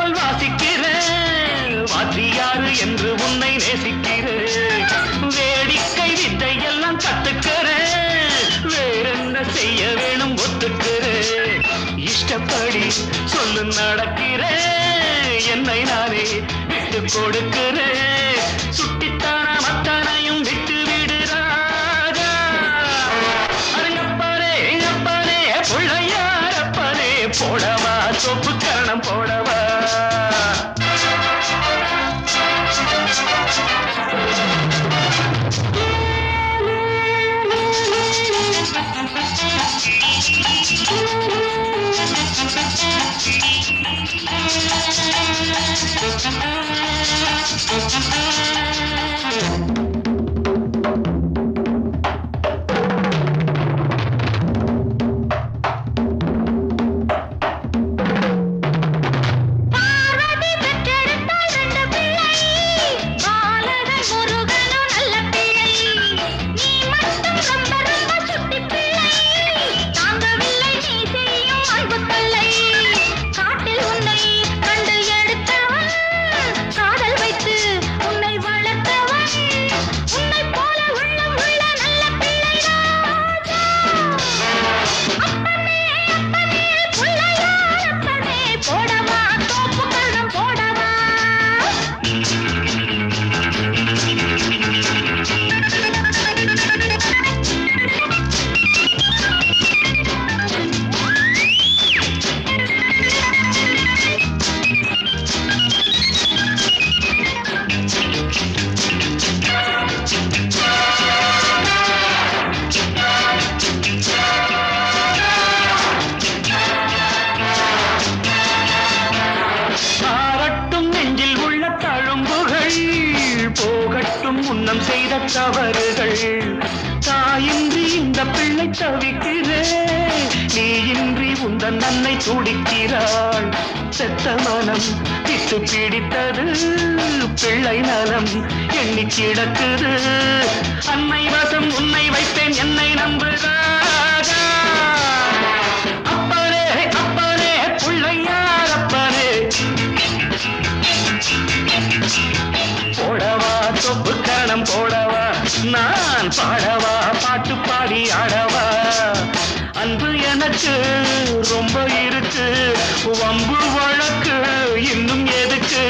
சொல் வாசிக்கிறேன் வாத்தியாரு என்று உன்னை நேசிக்கிறேன் வேடிக்கை வித்தை எல்லாம் கத்துக்கிறேன் வேறென்ன செய்ய வேணும் ஒத்துக்கிறேன் இஷ்டப்படி சொல்லு நடக்கிறேன் என்னை நானே விட்டு கொடுக்கிறேன் சுட்டித்தான மத்தனையும் விட்டு விடுறாரா அருங்கப்பானே எங்கப்பானே பிள்ளையாரப்பனே போடவா சொப்பு கரணம் போடவா முன்னம் செய்த தவறுகள் தாயின்றி இந்த பிள்ளை தவிக்கிறேன் நீயின்றி உந்தன் அன்னை துடிக்கிறாள் செத்த மனம் விட்டு பிடித்தது பிள்ளை நலம் எண்ணி கிடக்குது அன்னை வசம் உன்னை வைத்தேன் என்னை நம்புகிறாரா அப்பனே அப்பனே பிள்ளையாரப்பனே போடவா சொப்பு கணம் போடவா நான் பாடவா பாட்டு பாடி ஆடவா அன்பு எனக்கு ரொம்ப இருக்கு வம்பு வழக்கு இன்னும் எதுக்கு